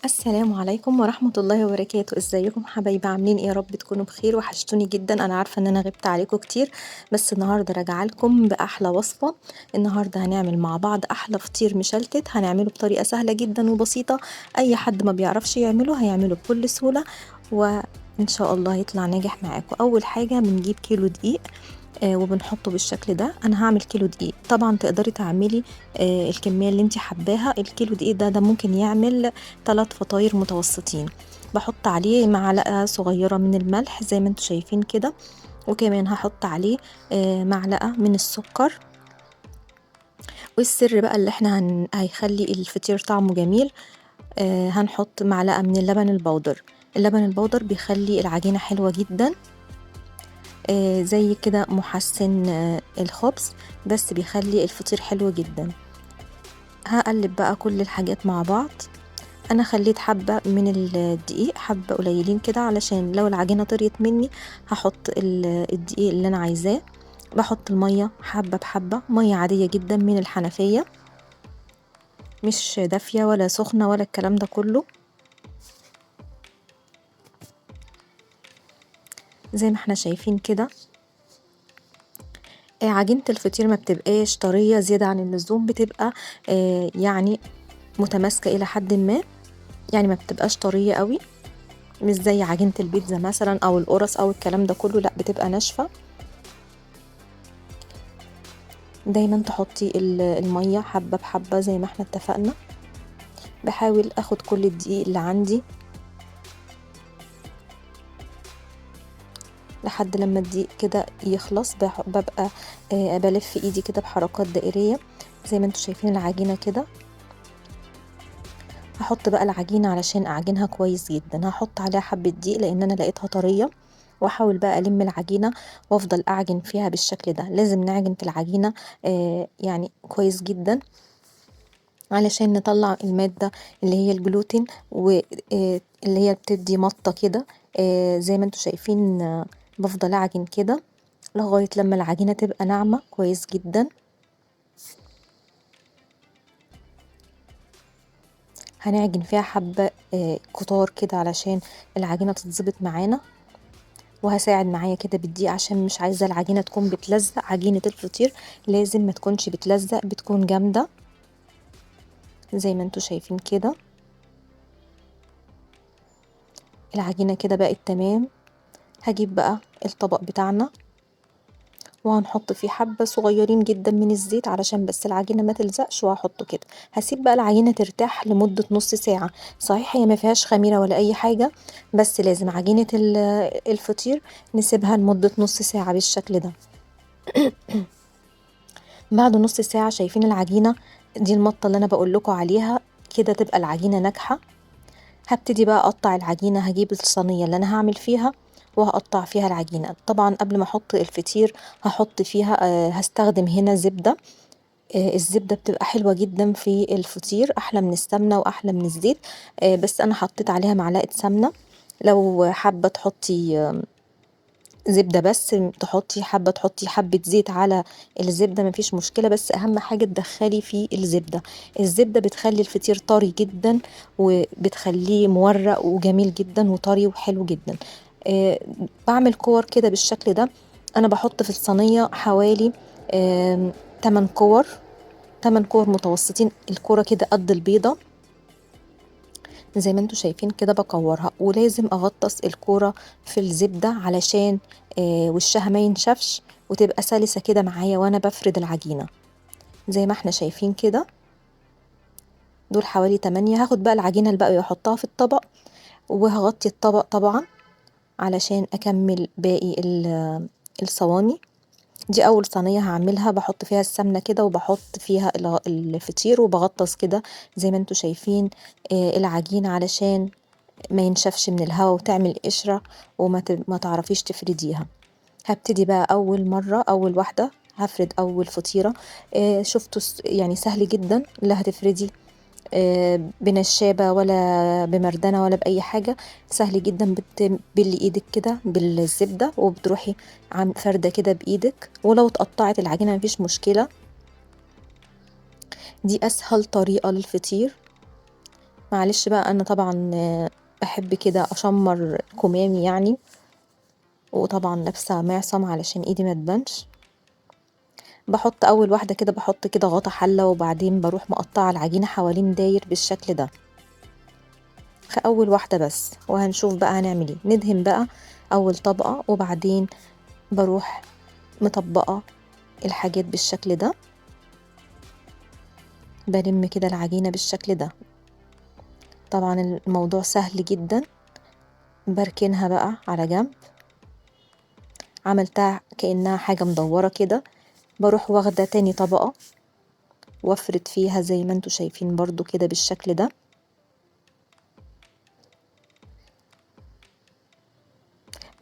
السلام عليكم ورحمة الله وبركاته، ازيكم حبايبي عاملين ايه؟ يا رب تكونوا بخير، وحشتوني جدا. انا عارفة ان انا غبت عليكم كتير، بس النهاردة راجعة لكم بأحلى وصفة. النهاردة هنعمل مع بعض أحلى فطير مشلتت، هنعمله بطريقة سهلة جدا وبسيطة. أي حد ما بيعرفش يعمله هيعمله بكل سهولة، وإن شاء الله يطلع ناجح معاكم. أول حاجة بنجيب كيلو دقيق وبنحطه بالشكل ده. انا هعمل كيلو دقيق، طبعا تقدري تعملي الكميه اللي انت حباها. الكيلو دقيق ده ممكن يعمل 3 فطاير متوسطين. بحط عليه معلقه صغيره من الملح زي ما انتم شايفين كده، وكمان هحط عليه معلقه من السكر. والسر بقى اللي احنا هيخلي الفطير طعمه جميل، هنحط معلقه من اللبن البودر. اللبن البودر بيخلي العجينه حلوه جدا، زي كده محسن الخبز، بس بيخلي الفطير حلو جدا. هقلب بقى كل الحاجات مع بعض. انا خليت حبة من الدقيق، حبة قليلين كده، علشان لو العجينة طريت مني هحط الدقيق اللي انا عايزاه. بحط المية حبة بحبة، مية عادية جدا من الحنفية، مش دافية ولا سخنة ولا الكلام ده كله. زي ما احنا شايفين كده، عجينة الفطير ما بتبقاش طرية زيادة عن اللزوم، بتبقى يعني متماسكة إلى حد ما، يعني ما بتبقاش طرية قوي، مش زي عجينة البيتزا مثلا أو القرص أو الكلام ده كله، لا بتبقى ناشفة. دايما تحطي المية حبة بحبة زي ما احنا اتفقنا. بحاول اخد كل الدقيق اللي عندي لحد لما الدقيق كده يخلص. ببقى بلف ايدي كده بحركات دائرية زي ما انتوا شايفين العجينة كده. هحط بقى العجينة علشان اعجنها كويس جدا، هحط عليها حبة دقيق لان انا لقيتها طرية، واحاول بقى الم العجينة وافضل اعجن فيها بالشكل ده. لازم نعجن في العجينة يعني كويس جدا علشان نطلع المادة اللي هي الجلوتين، واللي هي بتدي مطة كده. زي ما انتوا شايفين بفضل اعجن كده لغاية لما العجينة تبقى ناعمة كويس جدا. هنعجن فيها حبة كتار كده علشان العجينة تتظبط معانا، وهساعد معايا كده بالدقيق عشان مش عايزة العجينة تكون بتلزق. عجينة الفطير لازم ما تكونش بتلزق، بتكون جامدة زي ما انتوا شايفين كده. العجينة كده بقت تمام. هجيب بقى الطبق بتاعنا وهنحط فيه حبة صغيرين جدا من الزيت علشان بس العجينة ما تلزقش، وهحطه كده. هسيب بقى العجينة ترتاح لمدة نص ساعة. صحيح هي ما فيهاش خميرة ولا اي حاجة، بس لازم عجينة الفطير نسيبها لمدة نص ساعة بالشكل ده. بعد نص ساعة شايفين العجينة دي المطة اللي انا بقول لكم عليها، كده تبقى العجينة ناجحة. هبتدي بقى اقطع العجينة. هجيب الصينية اللي انا هعمل فيها وهقطع فيها العجينة. طبعا قبل ما احط الفطير هحط فيها هستخدم هنا زبدة. الزبدة بتبقى حلوة جدا في الفطير، احلى من السمنة واحلى من الزيت. بس انا حطيت عليها معلقة سمنة. لو حابة تحطي زبدة بس تحطي، حابة تحطي حبة زيت على الزبدة مفيش مشكلة، بس أهم حاجة تدخلي فيه الزبدة. الزبدة بتخلي الفطير طري جدا، وبتخليه مورق وجميل جدا وطري وحلو جدا. بعمل كور كده بالشكل ده. أنا بحط في الصينية حوالي 8 كور، 8 كور متوسطين، الكورة كده قد البيضة زي ما انتوا شايفين كده. بكورها ولازم اغطس الكورة في الزبدة علشان وشها ما ينشفش، وتبقى سلسة كده معايا وانا بفرد العجينة زي ما احنا شايفين كده. دول حوالي 8. هاخد بقى العجينة الباقية واحطها في الطبق، وهغطي الطبق طبعا علشان اكمل باقي الصواني. دي اول صينية هعملها، بحط فيها السمنة كده وبحط فيها الفطير وبغطس كده زي ما انتوا شايفين العجينة علشان ما ينشفش من الهواء وتعمل قشرة ما تعرفيش تفرديها. هبتدي بقى أول مرة، أول واحدة هفرد أول فطيرة. شفتوا يعني سهل جدا، لا هتفردي بنشابة ولا بمردنة ولا بأي حاجة. سهل جدا، بتبلي ايدك كده بالزبدة وبتروحي عم فردة كده بإيدك، ولو اتقطعت العجينة مفيش مشكلة. دي أسهل طريقة للفطير. معلش بقى أنا طبعا بحب كده أشمر كمامي يعني، وطبعا لابسة معصم علشان ايدي ما تبانش. بحط أول واحدة كده، بحط كده غطا حلة، وبعدين بروح مقطعة العجينة حوالين داير بالشكل ده في أول واحدة بس. وهنشوف بقى هنعمل ايه. ندهن بقى أول طبقة، وبعدين بروح مطبقة الحاجات بالشكل ده، بلم كده العجينة بالشكل ده. طبعا الموضوع سهل جدا. بركنها بقى على جنب، عملتها كأنها حاجة مدورة كده. بروح واخدة تاني طبقة وافرد فيها زي ما انتوا شايفين برضو كده بالشكل ده.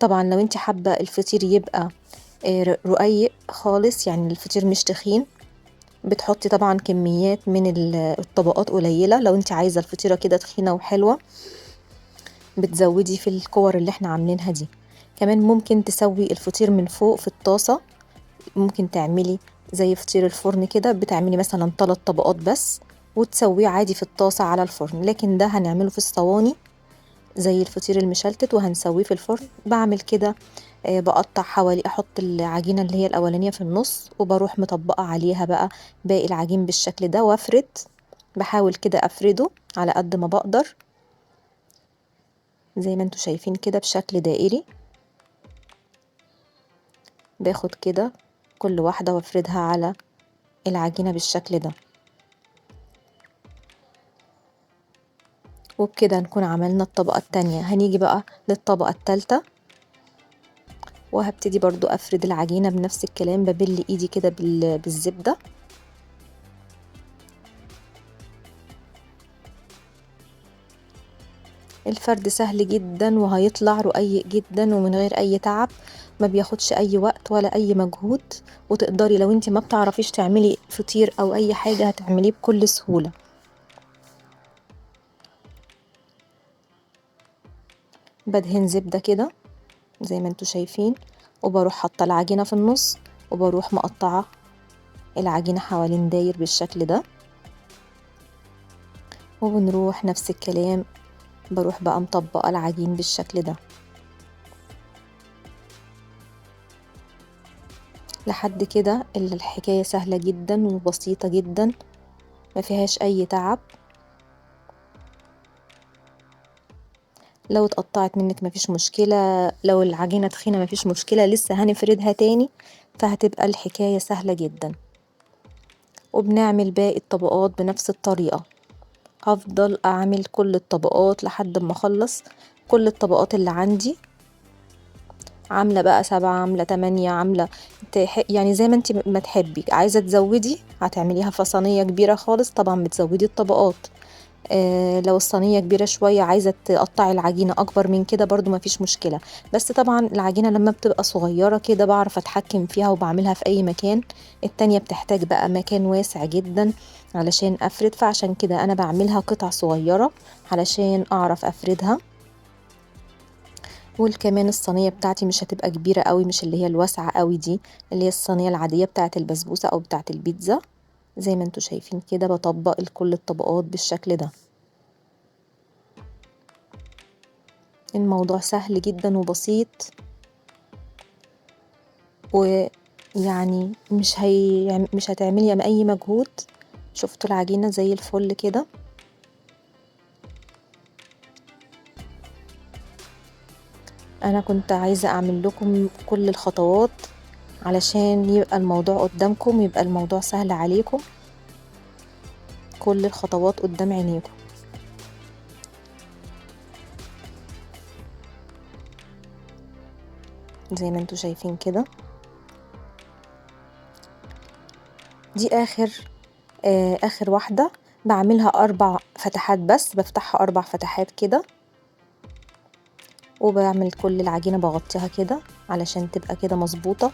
طبعا لو انت حابة الفطير يبقى رقيق خالص، يعني الفطير مش تخين، بتحطي طبعا كميات من الطبقات قليلة. لو انت عايزة الفطيرة كده تخينة وحلوة، بتزودي في الكور اللي احنا عاملينها دي. كمان ممكن تسوي الفطير من فوق في الطاسة. ممكن تعملي زي فطير الفرن كده، بتعملي مثلا 3 طبقات بس وتسويه عادي في الطاسة على الفرن. لكن ده هنعمله في الصواني زي الفطير المشلتت وهنسويه في الفرن. بعمل كده بقطع حوالي، احط العجينة اللي هي الاولانية في النص، وبروح مطبقة عليها بقى باقي العجين بالشكل ده وافرد. بحاول كده افرده على قد ما بقدر زي ما انتوا شايفين كده بشكل دائري. باخد كده كل واحدة وافردها على العجينة بالشكل ده، وبكده نكون عملنا الطبقة التانية. هنيجي بقى للطبقة التالتة، وهبتدي برضو افرد العجينة بنفس الكلام. ببل ايدي كده بالزبدة. الفرد سهل جدا وهيطلع رقيق جدا ومن غير اي تعب، ما بياخدش اي وقت ولا اي مجهود. وتقدري لو انت ما بتعرفيش تعملي فطير او اي حاجة هتعمليه بكل سهولة. بدهن زبدة كده زي ما انتوا شايفين، وبروح حاطة العجينة في النص، وبروح مقطعة العجينة حوالين داير بالشكل ده. وبنروح نفس الكلام، بروح بقى مطبقة العجين بالشكل ده لحد كده. الحكاية سهلة جدا وبسيطة جدا، ما فيهاش اي تعب. لو اتقطعت منك مفيش مشكلة، لو العجينة تخينة مفيش مشكلة، لسه هنفردها تاني، فهتبقى الحكاية سهلة جدا. وبنعمل باقي الطبقات بنفس الطريقة. هفضل اعمل كل الطبقات لحد ما اخلص كل الطبقات اللي عندي. عاملة بقى 7، عاملة 8، عاملة يعني زي ما انت ما تحبي. عايزة تزودي هتعمليها في صينية كبيرة خالص، طبعا بتزودي الطبقات. لو الصينية كبيرة شوية عايزة تقطعي العجينة أكبر من كده برضو مفيش مشكلة. بس طبعا العجينة لما بتبقى صغيرة كده بعرف أتحكم فيها وبعملها في أي مكان. التانية بتحتاج بقى مكان واسع جدا علشان أفرد، فعشان كده أنا بعملها قطع صغيرة علشان أعرف أفردها. والكمان الصينية بتاعتي مش هتبقى كبيرة قوي، مش اللي هي الواسعة قوي دي، اللي هي الصينية العادية بتاعة البسبوسة أو بتاعة البيتزا. زي ما انتوا شايفين كده بطبق كل الطبقات بالشكل ده. الموضوع سهل جدا وبسيط، ويعني مش هتعملي اي مجهود. شفتوا العجينة زي الفل كده. انا كنت عايزة اعمل لكم كل الخطوات علشان يبقى الموضوع قدامكم، يبقى الموضوع سهل عليكم. كل الخطوات قدام عينيكم زي ما انتوا شايفين كده. دي اخر واحدة. بعملها 4 فتحات بس، بفتحها 4 فتحات كده، وبعمل كل العجينة بغطيها كده علشان تبقى كده مظبوطة.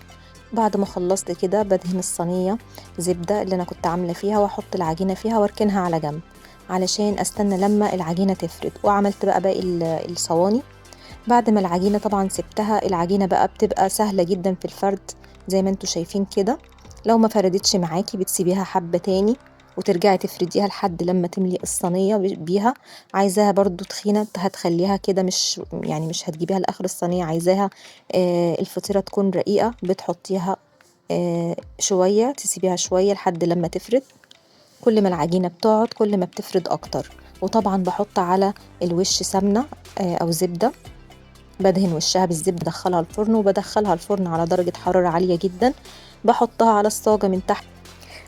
بعد ما خلصت كده بدهن الصينية زبدة اللي انا كنت عاملة فيها، واحط العجينة فيها واركنها على جنب علشان استنى لما العجينة تفرد. وعملت بقى باقي الصواني. بعد ما العجينة طبعا سبتها، العجينة بقى بتبقى سهلة جدا في الفرد زي ما انتوا شايفين كده. لو ما فردتش معاكي بتسيبيها حبة تاني وترجعي تفرديها لحد لما تملي الصينية بيها. عايزاها برضو تخينة هتخليها كده، مش هتجيبيها لآخر الصينية، عايزاها الفطيرة تكون رقيقة، بتحطيها شوية، تسيبيها شوية لحد لما تفرد. كل ما العجينة بتقعد كل ما بتفرد أكتر. وطبعا بحط على الوش سمنة أو زبدة، بدهن وشها بالزبدة، بدخلها الفرن، وبدخلها الفرن على درجة حرارة عالية جدا. بحطها على الصاجة من تحت،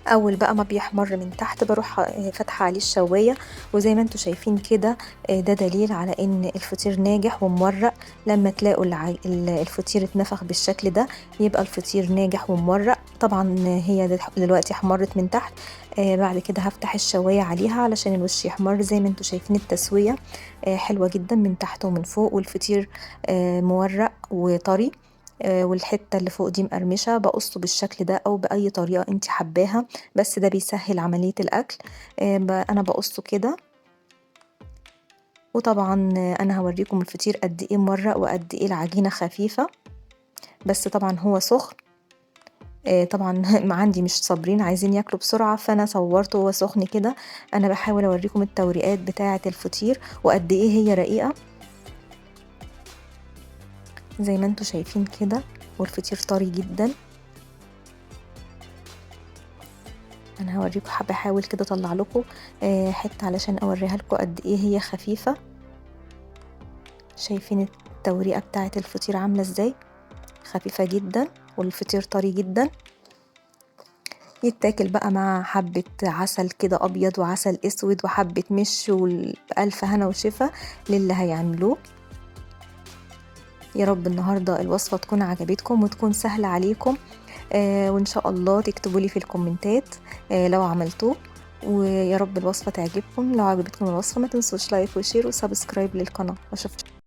اول بقى ما بيحمر من تحت بروح فاتحه عليه الشوايه. وزي ما انتم شايفين كده ده دليل على ان الفطير ناجح ومورق. لما تلاقوا الفطير اتنفخ بالشكل ده يبقى الفطير ناجح ومورق. طبعا هي دلوقتي حمرت من تحت، بعد كده هفتح الشوايه عليها علشان الوش يحمر. زي ما انتم شايفين التسويه حلوه جدا من تحت ومن فوق، والفطير مورق وطري، والحتة اللي فوق دي مقرمشة. بقصه بالشكل ده أو بأي طريقة انت حباها، بس ده بيسهل عملية الأكل. أنا بقصه كده. وطبعا أنا هوريكم الفطير قد ايه مورق وقد ايه العجينة خفيفة، بس طبعا هو سخن. طبعا ما عندي مش صابرين عايزين ياكلوا بسرعة، فأنا صورته وهو سخن كده. أنا بحاول أوريكم التوريقات بتاعة الفطير وقد ايه هي رقيقة، زي ما انتوا شايفين كده، والفطير طري جدا. انا هوريكم، حابه احاول كده اطلع لكم حته علشان اوريها لكم قد ايه هي خفيفه. شايفين التوريقه بتاعه الفطير عامله ازاي؟ خفيفه جدا والفطير طري جدا. يتاكل بقى مع حبه عسل كده ابيض وعسل اسود وحبه مش، والف هنا وشفا للي هيعملوه. يا رب النهارده الوصفه تكون عجبتكم وتكون سهله عليكم، وإن شاء الله تكتبوا لي في الكومنتات لو عملتوه. ويا رب الوصفة تعجبكم. لو عجبتكم الوصفة ما تنسوش لايك وشير وسبسكرايب للقناة. واشوفكم